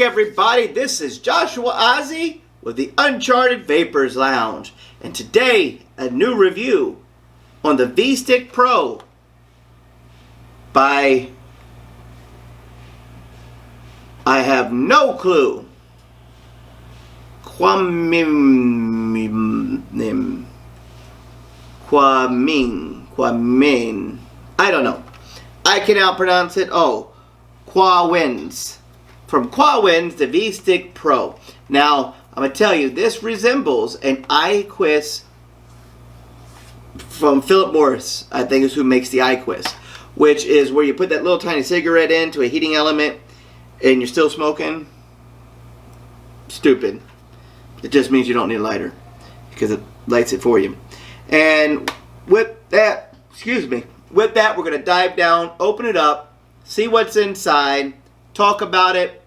everybody, this is Joshua Ozzie with the Uncharted Vapers Lounge, and today a new review on the Vstick Pro by, I have no clue, Kwamin, I don't know, I cannot pronounce it. Oh, Kwawins. From Kwawins, the Vstick Pro. Now, I'm going to tell you, this resembles an iQuest from Philip Morris, I think is who makes the iQuest, which is where you put that little tiny cigarette into a heating element and you're still smoking. Stupid. It just means you don't need a lighter because it lights it for you. And with that, with that, we're going to dive down, open it up, see what's inside, talk about it,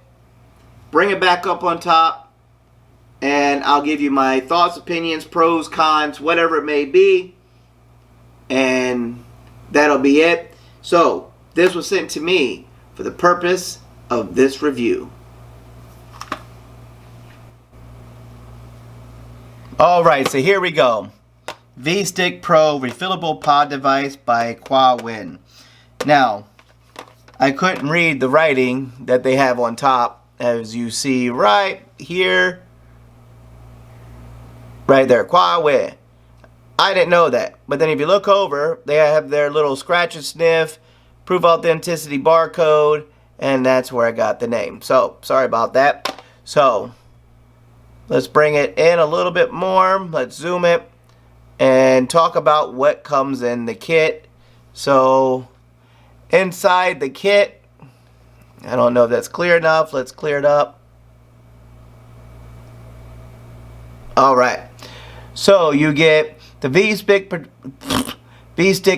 bring it back up on top, and I'll give you my thoughts, opinions, pros, cons, whatever it may be, and that'll be it. So, this was sent to me for the purpose of this review. Alright, so here we go. Vstick Pro refillable pod device by Kwawin. Now, I couldn't read the writing that they have on top, as you see right here, right there, Kwawin. I didn't know that, but then if you look over, they have their little scratch and sniff, proof authenticity barcode, and that's where I got the name. So, sorry about that. So, let's bring it in a little bit more. Let's zoom it and talk about what comes in the kit. So, inside the kit, I don't know if that's clear enough. Let's clear it up. Alright. So you get the Vstick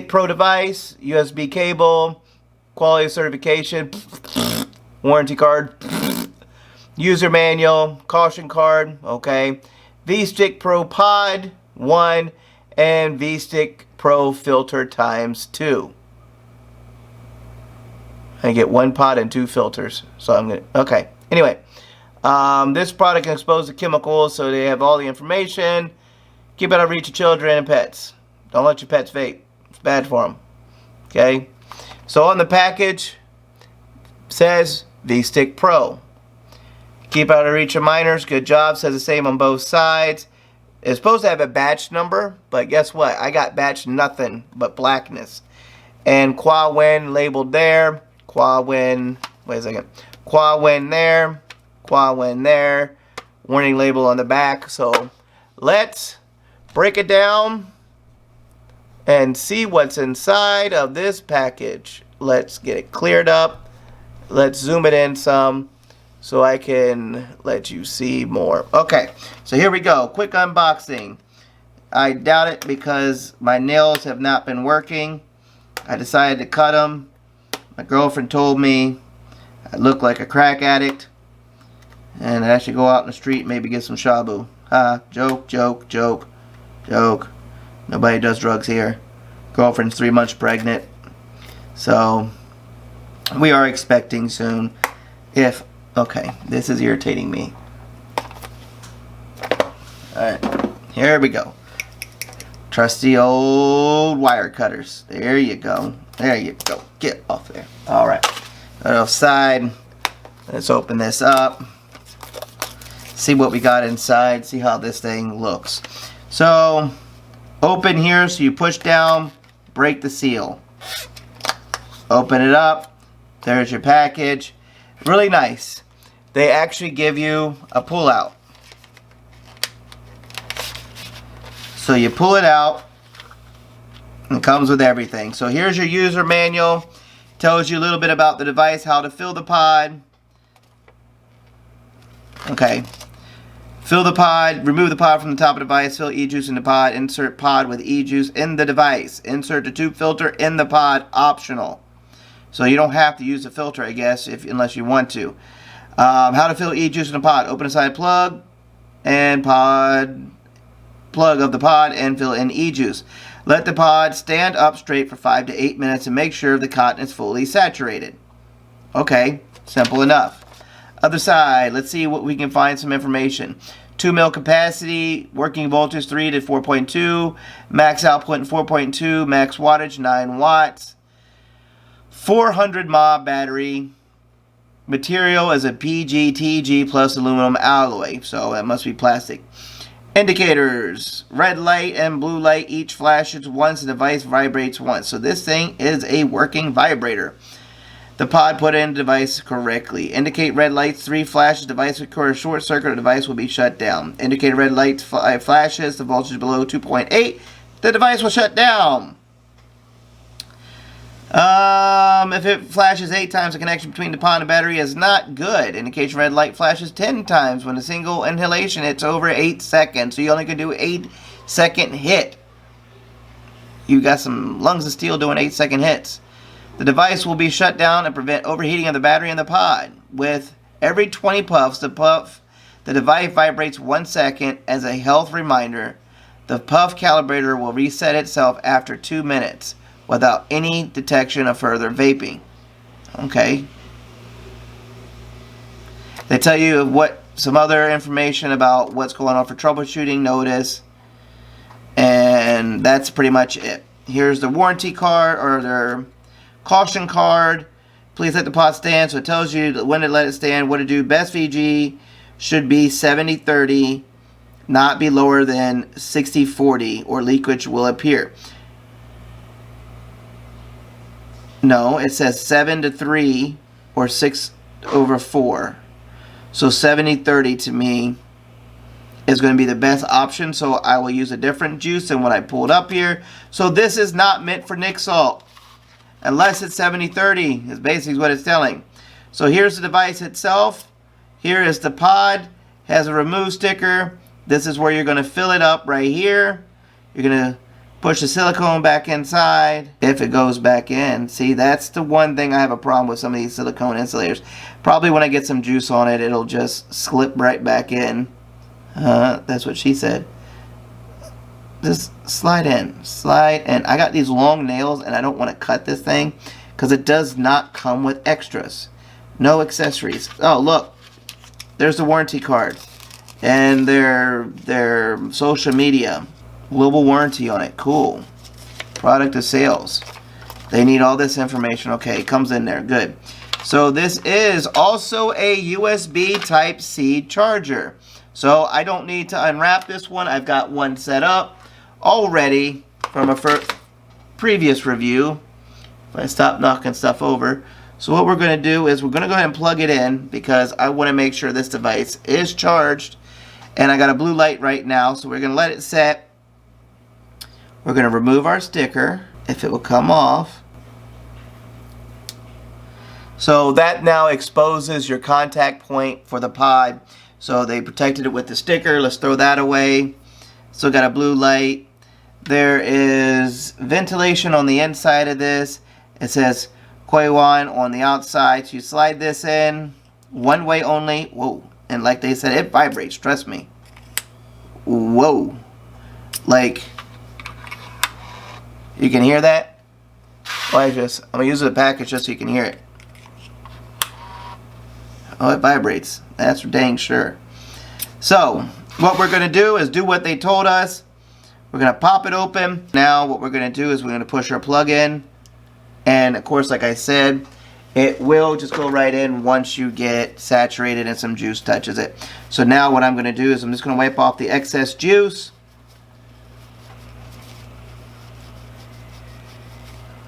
Pro device, USB cable, quality certification, warranty card, user manual, caution card, okay. Vstick Pro Pod 1 and Vstick Pro filter ×2. I get 1 pod and 2 filters. So I'm gonna, okay. Anyway, this product is exposed to chemicals, so they have all the information. Keep it out of reach of children and pets. Don't let your pets vape. It's bad for them. Okay. So on the package says Vstick Pro. Keep out of reach of minors. Good job. Says the same on both sides. It's supposed to have a batch number, but guess what? I got batch nothing but blackness. And Kwawin labeled there. Kwawin, wait a second. Kwawin there. Kwawin there. Warning label on the back. So let's break it down and see what's inside of this package. Let's get it cleared up. Let's zoom it in some so I can let you see more. Okay, so here we go. Quick unboxing. I doubt it because my nails have not been working. I decided to cut them. My girlfriend told me I look like a crack addict and I should go out in the street and maybe get some shabu. Joke, joke, joke, joke. Nobody does drugs here. Girlfriend's 3 months pregnant. So, we are expecting soon. Okay, this is irritating me. Alright, here we go. Trusty old wire cutters. There you go. There you go. Get off there. Alright. Right offside. Let's open this up. See what we got inside. See how this thing looks. So, open here. So you push down. Break the seal. Open it up. There's your package. Really nice. They actually give you a pull out. So you pull it out, and it comes with everything. So here's your user manual. Tells you a little bit about the device, how to fill the pod. Okay. Fill the pod, remove the pod from the top of the device, fill e-juice in the pod, insert pod with e-juice in the device. Insert the tube filter in the pod, optional. So you don't have to use the filter, I guess, unless you want to. How to fill e-juice in the pod. Open a side plug and plug of the pod and fill in e-juice. Let the pod stand up straight for 5 to 8 minutes and make sure the cotton is fully saturated. Okay, simple enough. Other side, let's see what we can find some information. 2 mil capacity, working voltage 3 to 4.2, max output 4.2, max wattage 9 watts, 400 mAh battery. Material is a PGTG plus aluminum alloy, so that must be plastic. Indicators, red light and blue light each flashes once, the device vibrates once. So this thing is a working vibrator. The pod put in the device correctly. Indicate red lights, 3 flashes, device will occur a short circuit, the device will be shut down. Indicate red lights, 5 flashes, the voltage below 2.8, the device will shut down. If it flashes 8 times, the connection between the pod and the battery is not good. Indication red light flashes 10 times when a single inhalation hits over 8 seconds. So you only can do 8-second hit. You got some lungs of steel doing 8-second hits. The device will be shut down and prevent overheating of the battery in the pod. With every 20 puffs, the device vibrates 1 second. As a health reminder, the puff calibrator will reset itself after 2 minutes without any detection of further vaping. Okay. They tell you some other information about what's going on for troubleshooting notice, and that's pretty much it. Here's the warranty card, or their caution card. Please let the pod stand. So it tells you when to let it stand, what to do. Best VG should be 70-30, not be lower than 60-40, or leakage will appear. No, it says 7-3 or 6/4. So 70-30 to me is going to be the best option. So I will use a different juice than what I pulled up here. So this is not meant for Nick Salt. Unless it's 70-30 is basically what it's telling. So here's the device itself. Here is the pod. Has a remove sticker. This is where you're going to fill it up right here. You're going to push the silicone back inside, if it goes back in. See, that's the one thing I have a problem with some of these silicone insulators. Probably when I get some juice on it, it'll just slip right back in. That's what she said. Just slide in. Slide in. I got these long nails, and I don't want to cut this thing because it does not come with extras. No accessories. Oh, look. There's the warranty card. And their social media. Global warranty on it. Cool. Product of sales. They need all this information. Okay, it comes in there. Good. So this is also a USB Type-C charger. So I don't need to unwrap this one. I've got one set up already from a previous review. If I stop knocking stuff over. So what we're going to do is we're going to go ahead and plug it in because I want to make sure this device is charged. And I got a blue light right now. So we're going to let it set. We're going to remove our sticker, if it will come off. So that now exposes your contact point for the pod. So they protected it with the sticker. Let's throw that away. Still got a blue light. There is ventilation on the inside of this. It says Koi-Wan on the outside. So you slide this in, one way only. Whoa. And like they said, it vibrates, trust me. Whoa. Like, you can hear that? Well, I'm going to use the package just so you can hear it. Oh, it vibrates. That's for dang sure. So, what we're going to do is do what they told us. We're going to pop it open. Now, what we're going to do is we're going to push our plug in. And, of course, like I said, it will just go right in once you get saturated and some juice touches it. So now what I'm going to do is I'm just going to wipe off the excess juice.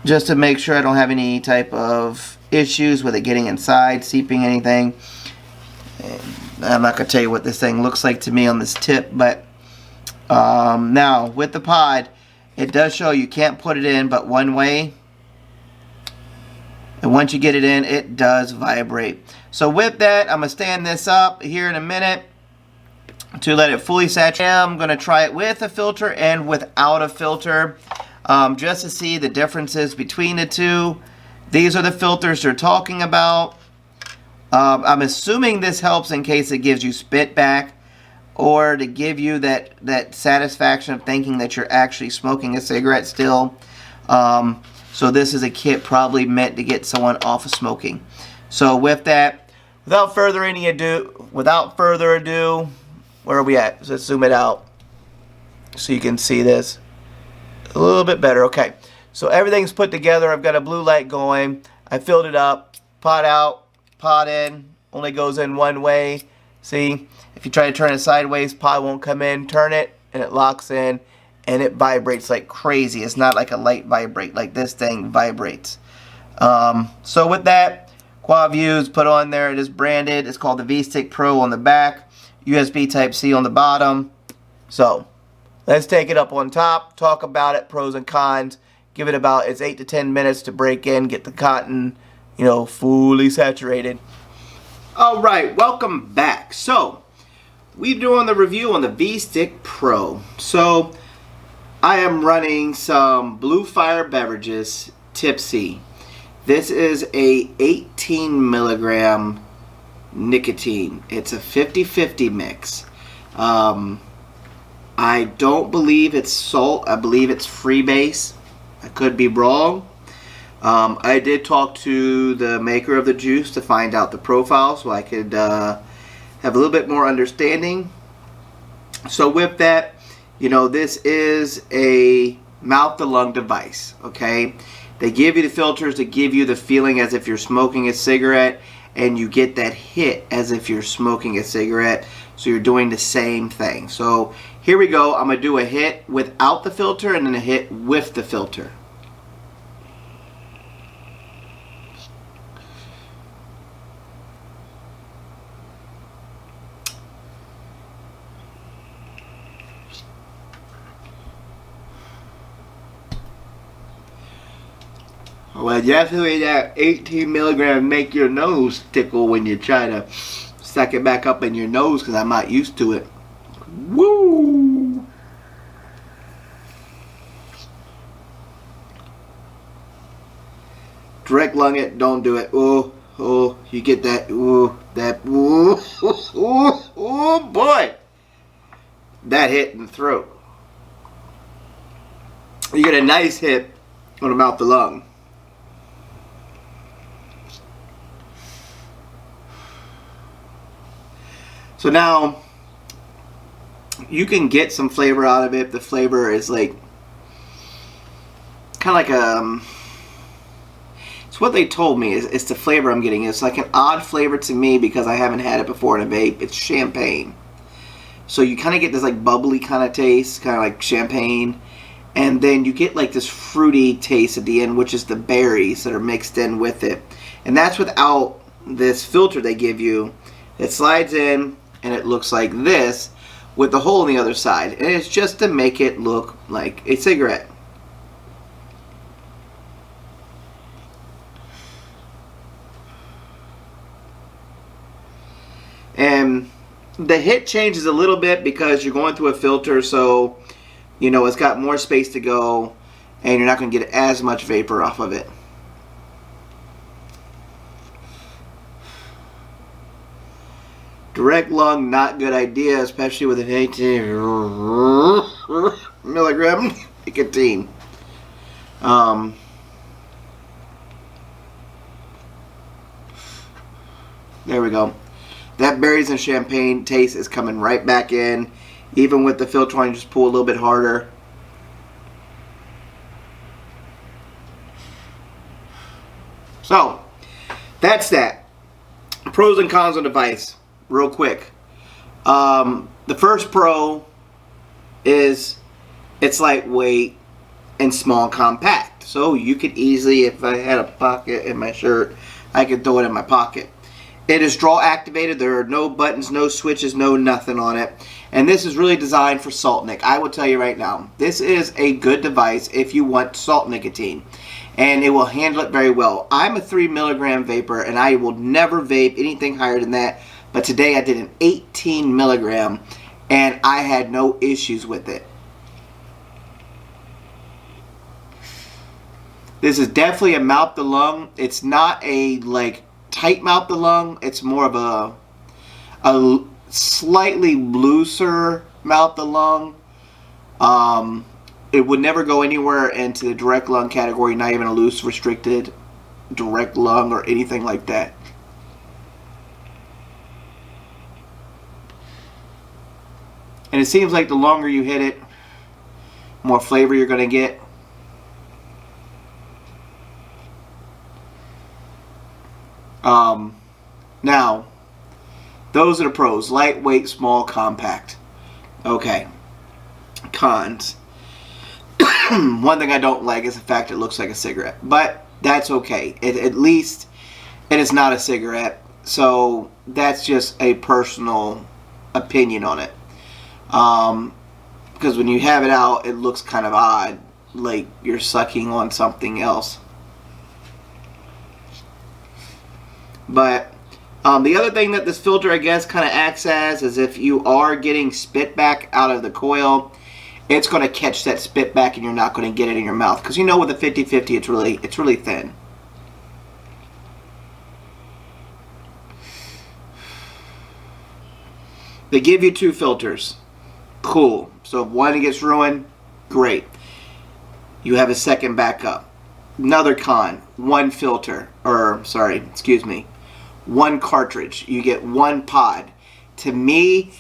Just to make sure I don't have any type of issues with it getting inside, seeping anything. And I'm not going to tell you what this thing looks like to me on this tip, but now with the pod, it does show you can't put it in but one way. And once you get it in, it does vibrate. So with that, I'm going to stand this up here in a minute to let it fully saturate. I'm going to try it with a filter and without a filter. Just to see the differences between the two. These are the filters they're talking about. I'm assuming this helps in case it gives you spit back, or to give you that satisfaction of thinking that you're actually smoking a cigarette still. So this is a kit probably meant to get someone off of smoking. So with that, without further ado, where are we at? Let's zoom it out so you can see this a little bit better. Okay, so everything's put together. I've got a blue light going. I filled it up. Pot out, pot in. Only goes in one way. See, if you try to turn it sideways, pot won't come in. Turn it, and it locks in, and it vibrates like crazy. It's not like a light vibrate, like this thing vibrates. So with that, quad views put on there. It is branded. It's called the Vstick Pro on the back. USB Type-C on the bottom. So let's take it up on top, talk about it, pros and cons. Give it about, it's 8 to 10 minutes to break in, get the cotton, you know, fully saturated. Alright, welcome back. So, we're doing the review on the Vstick Pro. So, I am running some Blue Fire beverages, Tipsy. This is a 18 milligram nicotine. It's a 50-50 mix. I don't believe it's salt. I believe it's freebase. I could be wrong. I did talk to the maker of the juice to find out the profile so I could have a little bit more understanding. So with that, you know, this is a mouth-to-lung device, okay? They give you the filters to give you the feeling as if you're smoking a cigarette, and you get that hit as if you're smoking a cigarette, so you're doing the same thing. So here we go. I'm going to do a hit without the filter and then a hit with the filter. Well, definitely that 18 milligram make your nose tickle when you try to suck it back up in your nose, because I'm not used to it. Woo! Direct lung it, don't do it. Oh, you get that, oh boy! That hit in the throat. You get a nice hit on the mouth to lung. So now, you can get some flavor out of it. The flavor is like, kind of like it's what they told me. It's the flavor I'm getting. It's like an odd flavor to me because I haven't had it before in a vape. It's champagne. So you kind of get this like bubbly kind of taste, kind of like champagne. And then you get like this fruity taste at the end, which is the berries that are mixed in with it. And that's without this filter they give you. It slides in, and it looks like this with the hole on the other side, and it's just to make it look like a cigarette. And the hit changes a little bit because you're going through a filter, so you know it's got more space to go and you're not going to get as much vapor off of it. Direct lung, not good idea, especially with an 18 milligram nicotine. There we go. That berries and champagne taste is coming right back in. Even with the filter on, you just pull a little bit harder. So, that's that. Pros and cons on the device. Real quick. The first pro is it's lightweight and small and compact. So you could easily, if I had a pocket in my shirt, I could throw it in my pocket. It is draw activated. There are no buttons, no switches, no nothing on it. And this is really designed for salt nic. I will tell you right now, this is a good device if you want salt nicotine. And it will handle it very well. I'm a 3 milligram vapor, and I will never vape anything higher than that. But today I did an 18 milligram, and I had no issues with it. This is definitely a mouth to lung. It's not a like tight mouth to lung. It's more of a slightly looser mouth to lung. It would never go anywhere into the direct lung category, not even a loose restricted direct lung or anything like that. And it seems like the longer you hit it, more flavor you're going to get. Now, those are the pros. Lightweight, small, compact. Okay. Cons. One thing I don't like is the fact it looks like a cigarette. But that's okay. At least it is not a cigarette. So that's just a personal opinion on it. Because when you have it out, it looks kind of odd. Like you're sucking on something else. But the other thing that this filter, I guess, kind of acts as is if you are getting spit back out of the coil, it's going to catch that spit back and you're not going to get it in your mouth. Because you know with the 50/50, it's really thin. They give you 2 filters. Cool. So if one gets ruined, great. You have a second backup. Another con, 1 filter. Or, sorry, excuse me. 1 cartridge. You get 1 pod. To me,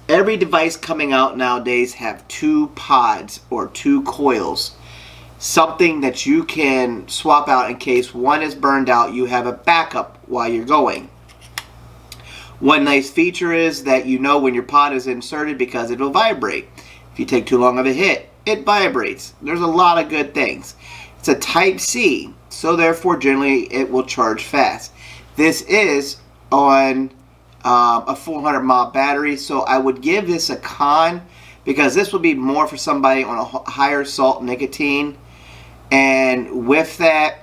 every device coming out nowadays have 2 pods or 2 coils. Something that you can swap out in case one is burned out. You have a backup while you're going. One nice feature is that you know when your pod is inserted because it will vibrate. If you take too long of a hit, it vibrates. There's a lot of good things. It's a Type-C, so therefore generally it will charge fast. This is on a 400 mAh battery, so I would give this a con because this would be more for somebody on a higher salt nicotine. And with that,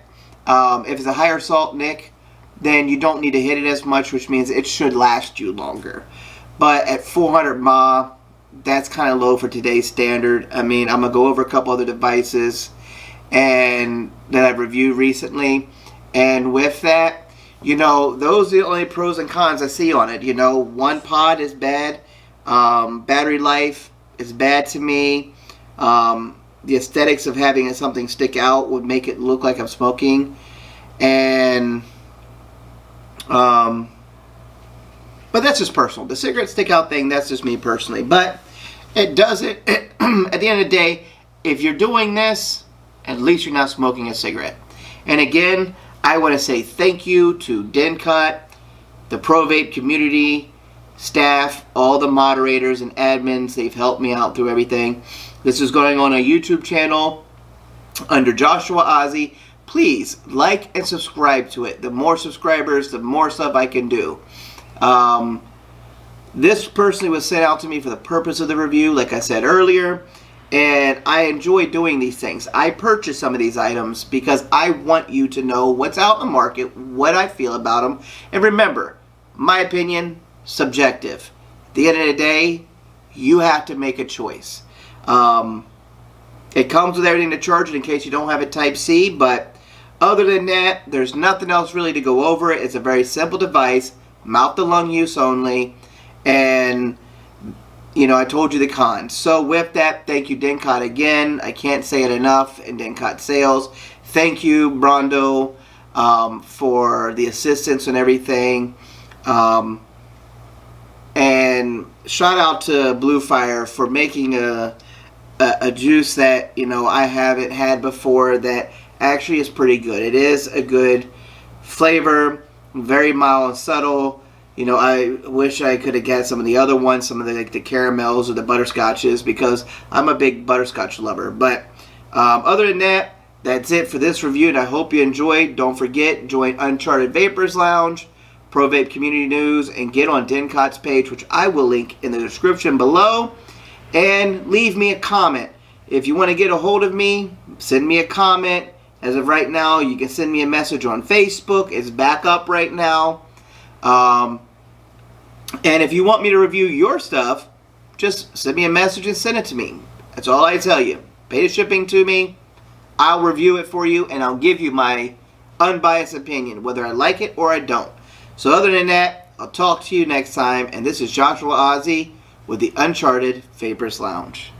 if it's a higher salt nic, then you don't need to hit it as much, which means it should last you longer. But at 400 mAh, that's kind of low for today's standard. I mean, I'm going to go over a couple other devices and that I've reviewed recently. And with that, you know, those are the only pros and cons I see on it. You know, 1 pod is bad. Battery life is bad to me. The aesthetics of having something stick out would make it look like I'm smoking. And, but that's just personal. The cigarette stick out thing, that's just me personally. But it doesn't, at the end of the day, if you're doing this, at least you're not smoking a cigarette. And again, I want to say thank you to denkat, the Provape community, staff, all the moderators and admins. They've helped me out through everything. This is going on a YouTube channel under Joshua Ozzy. Please like and subscribe to it. The more subscribers, the more stuff I can do. This personally was sent out to me for the purpose of the review, like I said earlier. And I enjoy doing these things. I purchase some of these items because I want you to know what's out in the market, what I feel about them. And remember, my opinion, subjective. At the end of the day, you have to make a choice. It comes with everything to charge it in case you don't have a Type-C, but other than that, there's nothing else really to go over it. It's a very simple device, mouth-to-lung use only, and you know, I told you the cons. So with that, thank you denkat again. I can't say it enough in denkat sales. Thank you Brando for the assistance and everything. And shout out to Blue Fire for making a juice that, you know, I haven't had before that actually is pretty good. It is a good flavor, very mild and subtle. You know, I wish I could have got some of the other ones, some of the, like the caramels or the butterscotches, because I'm a big butterscotch lover. But other than that, that's it for this review, and I hope you enjoyed. Don't forget, join Uncharted Vapers Lounge, Provape Community News, and get on denkat's page, which I will link in the description below. And leave me a comment. If you want to get a hold of me, send me a comment. As of right now, you can send me a message on Facebook. It's back up right now. And if you want me to review your stuff, just send me a message and send it to me. That's all I tell you. Pay the shipping to me. I'll review it for you, and I'll give you my unbiased opinion, whether I like it or I don't. So other than that, I'll talk to you next time. And this is Joshua Ozzy with the Uncharted Vapers Lounge.